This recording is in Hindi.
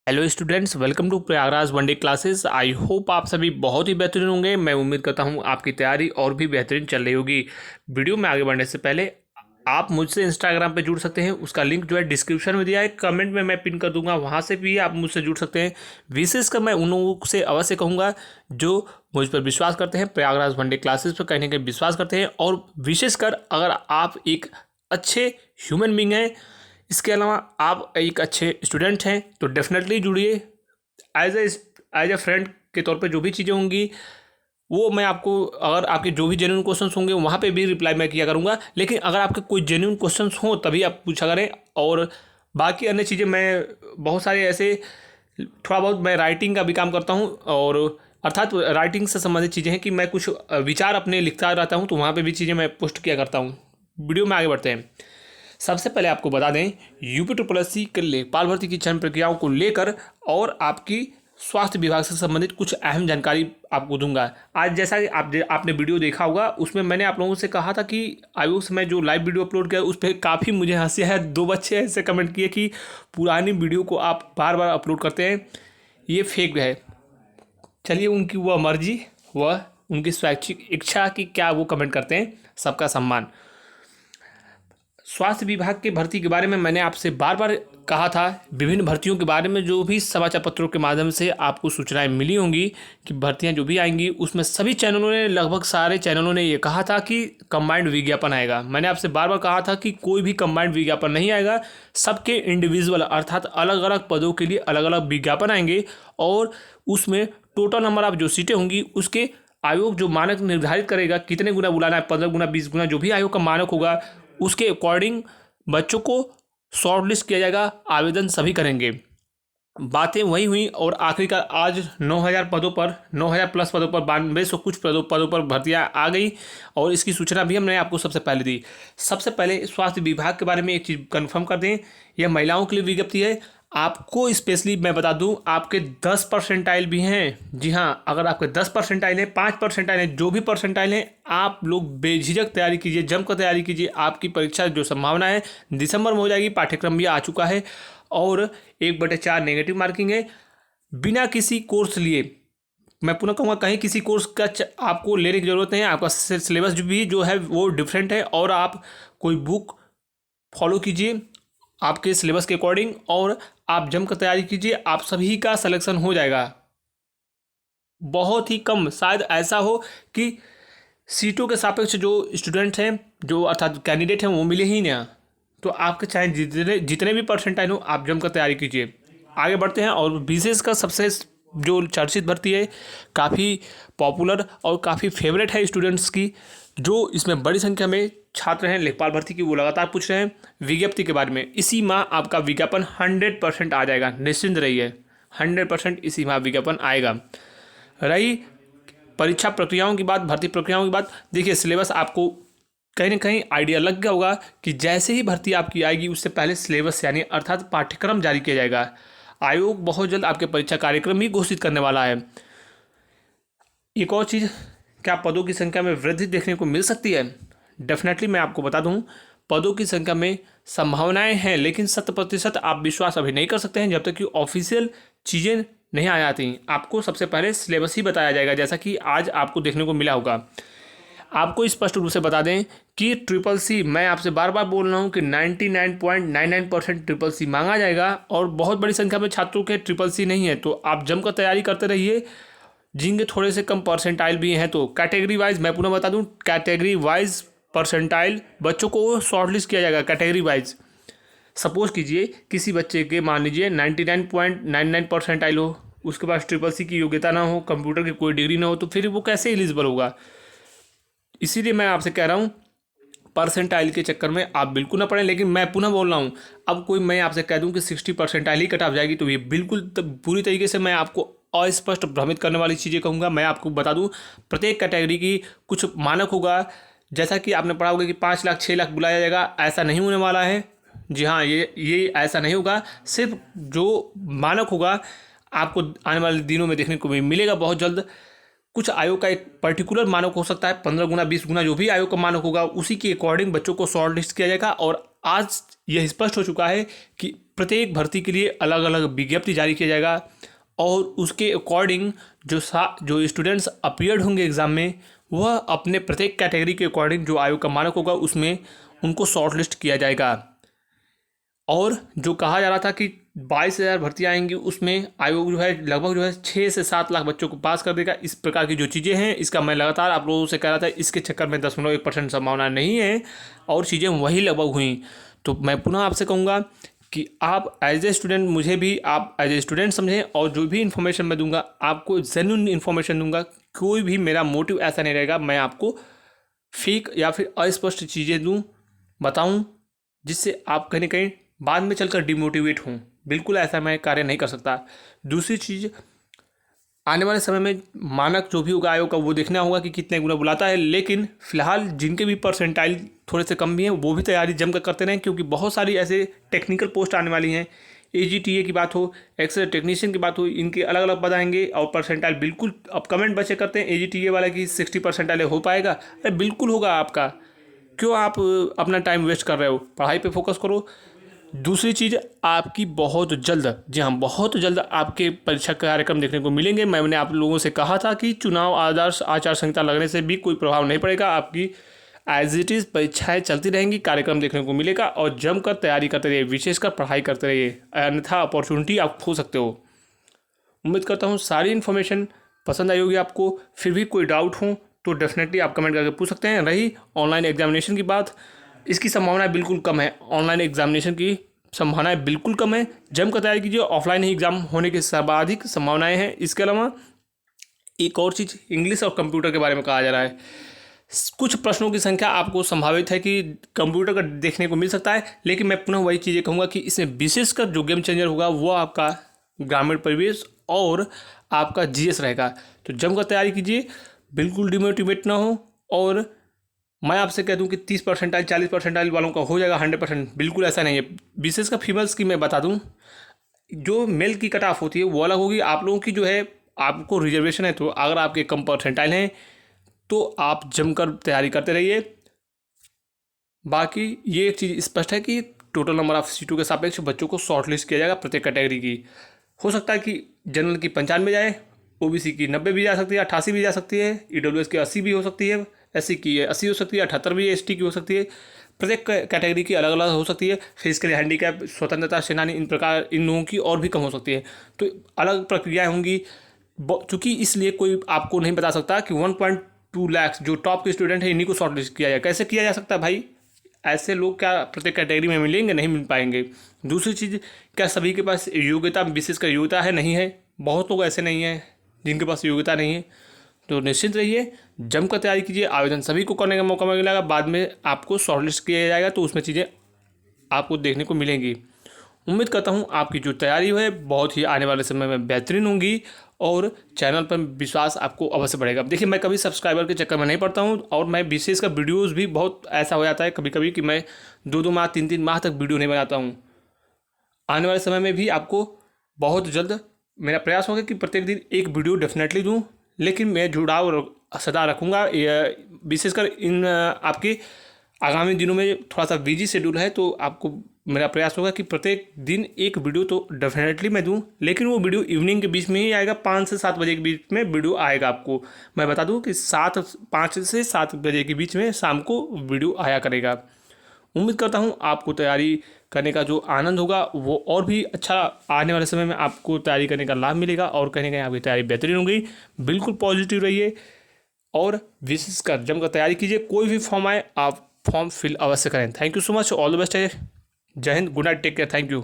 Hello students, welcome to Prayagraj one day classes. I hope आप सभी बहुत ही बेहतरीन होंगे। मैं उम्मीद करता हूं आपकी तैयारी और भी बेहतरीन चल रही होगी। वीडियो में आगे बढ़ने से पहले आप मुझसे इंस्टाग्राम पे जुड़ सकते हैं। उसका लिंक जो है डिस्क्रिप्शन में दिया है, कमेंट में मैं पिन कर दूंगा, वहां से भी आप मुझसे जुड़ सकते हैं। विशेषकर मैं उन लोगों से अवश्य कहूँगा जो मुझ पर विश्वास करते हैं, प्रयागराज वनडे क्लासेस पर कहीं ना कहीं विश्वास करते हैं, और विशेषकर अगर आप एक अच्छे ह्यूमन बींग हैं, इसके अलावा आप एक अच्छे स्टूडेंट हैं, तो डेफिनेटली जुड़िए। एज ए फ्रेंड के तौर पे जो भी चीज़ें होंगी वो मैं आपको, अगर आपके जो भी जेन्युइन क्वेश्चंस होंगे वहाँ पे भी रिप्लाई मैं किया करूँगा। लेकिन अगर आपके कोई जेन्युइन क्वेश्चंस हों तभी आप पूछा करें। और बाकी अन्य चीज़ें मैं बहुत सारे ऐसे थोड़ा बहुत मैं राइटिंग का भी काम करता हूँ, और अर्थात राइटिंग से संबंधित चीज़ें हैं कि मैं कुछ विचार अपने लिखता रहता हूँ, तो वहाँ पे भी चीज़ें मैं पोस्ट किया करता हूँ। वीडियो में आगे बढ़ते हैं। सबसे पहले आपको बता दें, यूपी ट्रिपल एस सी के लेखपाल भर्ती की चयन प्रक्रियाओं को लेकर और आपकी स्वास्थ्य विभाग से संबंधित कुछ अहम जानकारी आपको दूंगा। आज जैसा कि आपने वीडियो देखा होगा, उसमें मैंने आप लोगों से कहा था कि आयोग से मैं जो लाइव वीडियो अपलोड किया उस पर काफ़ी मुझे हंसी है। 2 बच्चे ऐसे कमेंट किए कि पुरानी वीडियो को आप बार बार अपलोड करते हैं, ये फेक है। चलिए, उनकी वह मर्जी, वह उनकी स्वैच्छिक इच्छा कि क्या वो कमेंट करते हैं, सबका सम्मान। स्वास्थ्य विभाग के भर्ती के बारे में मैंने आपसे बार बार कहा था। विभिन्न भर्तियों के बारे में जो भी समाचार पत्रों के माध्यम से आपको सूचनाएं मिली होंगी कि भर्तियां जो भी आएंगी, उसमें सभी चैनलों ने, लगभग सारे चैनलों ने ये कहा था कि कंबाइंड विज्ञापन आएगा। मैंने आपसे बार बार कहा था कि कोई भी कंबाइंड विज्ञापन नहीं आएगा, सबके इंडिविजुअल अर्थात अलग अलग पदों के लिए अलग अलग विज्ञापन आएंगे, और उसमें टोटल नंबर ऑफ जो सीटें होंगी उसके आयोग जो मानक निर्धारित करेगा, कितने गुना बुलाना है, 15 गुना, 20 गुना, जो भी आयोग का मानक होगा, उसके अकॉर्डिंग बच्चों को शॉर्ट लिस्ट किया जाएगा। आवेदन सभी करेंगे। बातें वही हुई और आखिरकार आज 9,000 पदों पर, 9,000 प्लस पदों पर, 9200 कुछ पदों पर भर्तियां आ गई, और इसकी सूचना भी हमने आपको सबसे पहले दी। सबसे पहले स्वास्थ्य विभाग के बारे में एक चीज़ कंफर्म कर दें, यह महिलाओं के लिए विज्ञप्ति है। आपको स्पेशली मैं बता दूं, आपके 10 परसेंटाइल भी हैं। जी हाँ, अगर आपके 10 परसेंटाइल है, 5 परसेंटाइल है, जो भी परसेंटाइल है, आप लोग बेझिझक तैयारी कीजिए, जमकर तैयारी कीजिए। आपकी परीक्षा जो संभावना है दिसंबर में हो जाएगी। पाठ्यक्रम भी आ चुका है और 1/4 नेगेटिव मार्किंग है। बिना किसी कोर्स लिए, मैं पुनः कहूँगा, कहीं किसी कोर्स का आपको लेने की ज़रूरत नहीं है। आपका सिलेबस भी जो है वो डिफरेंट है, और आप कोई बुक फॉलो कीजिए आपके सिलेबस के अकॉर्डिंग, और आप जमकर तैयारी कीजिए। आप सभी का सिलेक्शन हो जाएगा। बहुत ही कम, शायद ऐसा हो कि सीटों के सापेक्ष जो स्टूडेंट हैं, जो अर्थात कैंडिडेट हैं, वो मिले ही नहीं। तो आपके चाहे जितने जितने भी परसेंटाइल हो, आप जमकर तैयारी कीजिए। आगे बढ़ते हैं। और विशेष का सबसे जो चर्चित भर्ती है, काफ़ी पॉपुलर और काफ़ी फेवरेट है स्टूडेंट्स की, जो इसमें बड़ी संख्या में छात्र हैं लेखपाल भर्ती की, वो लगातार पूछ रहे हैं विज्ञप्ति के बारे में। इसी माह आपका विज्ञापन 100% आ जाएगा, निश्चिंत रहिए। 100% इसी माह विज्ञापन आएगा। रही परीक्षा प्रक्रियाओं की बात, भर्ती प्रक्रियाओं की बात, देखिए सिलेबस आपको कहीं ना कहीं आइडिया लग गया होगा कि जैसे ही भर्ती आपकी आएगी उससे पहले सिलेबस यानी अर्थात पाठ्यक्रम जारी किया जाएगा। आयोग बहुत जल्द आपके परीक्षा कार्यक्रम भी घोषित करने वाला है। एक और चीज़, क्या पदों की संख्या में वृद्धि देखने को मिल सकती है? डेफिनेटली मैं आपको बता दूं, पदों की संख्या में संभावनाएं हैं, लेकिन 100% आप विश्वास अभी नहीं कर सकते हैं जब तक कि ऑफिशियल चीज़ें नहीं आ जाती। आपको सबसे पहले सिलेबस ही बताया जाएगा, जैसा कि आज आपको देखने को मिला होगा। आपको स्पष्ट रूप से बता दें कि ट्रिपल सी, मैं आपसे बार बार बोल रहा हूं कि 99.99% ट्रिपल सी मांगा जाएगा, और बहुत बड़ी संख्या में छात्रों के ट्रिपल सी नहीं है। तो आप जमकर तैयारी करते रहिए। जिनके थोड़े से कम परसेंटाइल भी हैं, तो कैटेगरी वाइज मैं पुनः बता दूं, कैटेगरी वाइज परसेंटाइल बच्चों को शॉर्टलिस्ट किया जाएगा कैटेगरी वाइज। सपोज कीजिए किसी बच्चे के, मान लीजिए 99.99 परसेंटाइल हो, उसके पास ट्रिपल सी की योग्यता ना हो, कंप्यूटर की कोई डिग्री ना हो, तो फिर वो कैसे एलिजिबल होगा? इसीलिए मैं आपसे कह रहा हूँ, परसेंटाइल के चक्कर में आप बिल्कुल ना पड़ें। लेकिन मैं पुनः बोल रहा हूँ, अब कोई मैं आपसे कह दूँ कि 60 परसेंटाइल ही कट ऑफ जाएगी, तो ये बिल्कुल पूरी तरीके से मैं आपको अस्पष्ट भ्रमित करने वाली चीज़ें कहूँगा। मैं आपको बता दूँ, प्रत्येक कैटेगरी की कुछ मानक होगा। जैसा कि आपने पढ़ा होगा कि 5 लाख 6 लाख बुलाया जाएगा, ऐसा नहीं होने वाला है। जी हाँ, ये ऐसा नहीं होगा। सिर्फ जो मानक होगा आपको आने वाले दिनों में देखने को भी मिलेगा बहुत जल्द। कुछ आयोग का एक पर्टिकुलर मानक हो सकता है, 15 गुना 20 गुना, जो भी आयोग का मानक होगा उसी के अकॉर्डिंग बच्चों को शॉर्ट लिस्ट किया जाएगा। और आज यह स्पष्ट हो चुका है कि प्रत्येक भर्ती के लिए अलग अलग विज्ञप्ति जारी किया जाएगा और उसके अकॉर्डिंग जो स्टूडेंट्स अपीयर्ड होंगे एग्ज़ाम में, वह अपने प्रत्येक कैटेगरी के अकॉर्डिंग जो आयोग का मानक होगा उसमें उनको शॉर्टलिस्ट किया जाएगा। और जो कहा जा रहा था कि 22,000 भर्तियाँ आएंगी, उसमें आयोग जो है लगभग जो है 6 से 7 लाख बच्चों को पास कर देगा। इस प्रकार की जो चीज़ें हैं, इसका मैं लगातार आप लोगों से कह रहा था, इसके चक्कर में 0.1% संभावना नहीं है और चीज़ें वही लगभग हुई। तो मैं पुनः आपसे कहूँगा कि आप एज ए स्टूडेंट, मुझे भी आप एज ए स्टूडेंट समझें और जो भी इन्फॉर्मेशन मैं दूंगा आपको जेन्युइन इन्फॉर्मेशन दूंगा। कोई भी मेरा मोटिव ऐसा नहीं रहेगा मैं आपको फेक या फिर अस्पष्ट चीज़ें दूं, बताऊं, जिससे आप कहीं ना कहीं बाद में चलकर डिमोटिवेट हों। बिल्कुल ऐसा मैं कार्य नहीं कर सकता। दूसरी चीज़, आने वाले समय में मानक जो भी होगा आयोग का, वो देखना होगा कि कितने गुना बुलाता है। लेकिन फिलहाल जिनके भी परसेंटाइल थोड़े से कम भी हैं, वो भी तैयारी जमकर करते रहें, क्योंकि बहुत सारी ऐसे टेक्निकल पोस्ट आने वाली हैं। AGTA की बात हो, एक्सरे टेक्नीशियन की बात हो, इनके अलग अलग पद आएंगे और परसेंटाइल बिल्कुल, अब कमेंट बच्चे करते हैं AGTA वाले की 60 परसेंटाइल हो पाएगा। अरे बिल्कुल होगा आपका, क्यों आप अपना टाइम वेस्ट कर रहे हो? पढ़ाई पे फोकस करो। दूसरी चीज़, आपकी बहुत जल्द, जी हाँ, बहुत जल्द आपके परीक्षा कार्यक्रम देखने को मिलेंगे। मैंने आप लोगों से कहा था कि चुनाव आदर्श आचार संहिता लगने से भी कोई प्रभाव नहीं पड़ेगा, आपकी एज इट इज़ परीक्षाएं चलती रहेंगी, कार्यक्रम देखने को मिलेगा और जमकर तैयारी करते रहिए, विशेषकर पढ़ाई करते रहिए, अन्यथा अपॉर्चुनिटी आप खो सकते हो। उम्मीद करता हूँ सारी इन्फॉर्मेशन पसंद आई होगी आपको। फिर भी कोई डाउट हो तो डेफिनेटली आप कमेंट करके पूछ सकते हैं। रही ऑनलाइन एग्जामिनेशन की बात, इसकी संभावना बिल्कुल कम है। ऑनलाइन एग्जामिनेशन की संभावनाएं बिल्कुल कम है। जमकर तैयारी कीजिए, ऑफलाइन ही एग्जाम होने की सर्वाधिक संभावनाएं हैं। इसके अलावा एक और चीज़, इंग्लिश और कंप्यूटर के बारे में कहा जा रहा है। कुछ प्रश्नों की संख्या आपको संभावित है कि कंप्यूटर का देखने को मिल सकता है, लेकिन मैं पुनः वही चीज़ें कहूँगा कि इसमें विशेषकर जो गेम चेंजर होगा वो आपका ग्रामीण परिवेश और आपका GS रहेगा। तो जमकर तैयारी कीजिए, बिल्कुल डिमोटिवेट ना हो। और मैं आपसे कह दूं कि 30 परसेंटाइल 40 परसेंटाइल वालों का हो जाएगा 100%, बिल्कुल ऐसा नहीं है। विशेषकर फीमेल्स की मैं बता दूं, जो मेल की कट ऑफ होती है वो अलग होगी। आप लोगों की जो है, आपको रिजर्वेशन है, तो अगर आपके कम परसेंटाइल हैं तो आप जमकर तैयारी करते रहिए। बाकी ये एक चीज़ स्पष्ट है कि टोटल नंबर ऑफ सीटों के सापेक्ष बच्चों को शॉर्ट लिस्ट किया जाएगा प्रत्येक कैटेगरी की। हो सकता है कि जनरल की 95 जाए, OBC की 90 भी जा सकती है, 88 भी जा सकती है, EWS की 80 भी हो सकती है, SC की 80 हो सकती है, 78 भी ST की हो सकती है। प्रत्येक कैटेगरी की अलग अलग हो सकती है। फिजिकली हैंडीकैप, स्वतंत्रता सेनानी, इन प्रकार इन लोगों की और भी कम हो सकती है। तो अलग प्रक्रियाएँ होंगी। चूँकि इसलिए कोई आपको नहीं बता सकता कि 1.2 लाख जो टॉप के स्टूडेंट हैं इन्हीं को शॉर्ट लिस्ट किया जाए। कैसे किया जा सकता है भाई? ऐसे लोग क्या प्रत्येक कैटेगरी में मिलेंगे? नहीं मिल पाएंगे। दूसरी चीज़, क्या सभी के पास योग्यता, विशेषकर योग्यता है? नहीं है। बहुत लोग ऐसे नहीं हैं जिनके पास योग्यता नहीं है। तो निश्चिंत रहिए, जमकर तैयारी कीजिए। आवेदन सभी को करने का मौका मिलेगा, बाद में आपको शॉर्टलिस्ट किया जाएगा तो उसमें चीज़ें आपको देखने को मिलेंगी। उम्मीद करता हूँ आपकी जो तैयारी है बहुत ही आने वाले समय में बेहतरीन होंगी और चैनल पर विश्वास आपको अवश्य बढ़ेगा। देखिए, मैं कभी सब्सक्राइबर के चक्कर में नहीं पड़ता हूँ और मैं विशेषकर वीडियोज़ भी बहुत ऐसा हो जाता है कभी कभी कि मैं 2-2 माह 3-3 माह तक वीडियो नहीं बनाता हूँ। आने वाले समय में भी आपको बहुत जल्द मेरा प्रयास होगा कि प्रत्येक दिन एक वीडियो डेफिनेटली दूँ, लेकिन मैं जुड़ाव सदा रखूँगा। विशेषकर इन आपके आगामी दिनों में थोड़ा सा बिजी शेड्यूल है, तो आपको मेरा प्रयास होगा कि प्रत्येक दिन एक वीडियो तो डेफिनेटली मैं दूं, लेकिन वो वीडियो इवनिंग के बीच में ही आएगा। 5 से 7 बजे के बीच में वीडियो आएगा। आपको मैं बता दूं कि 5 से 7 बजे के बीच में शाम को वीडियो आया करेगा। उम्मीद करता हूं आपको तैयारी करने का जो आनंद होगा वो और भी अच्छा, आने वाले समय में आपको तैयारी करने का लाभ मिलेगा और कहीं ना कहीं आपकी तैयारी बेहतरीन होगी। बिल्कुल पॉजिटिव रहिए और विशेषकर जमकर तैयारी कीजिए। कोई भी फॉर्म आए आप फॉर्म फिल अवश्य करें। Thank you so much, all the best है। जय Hind, good night, take care, thank you.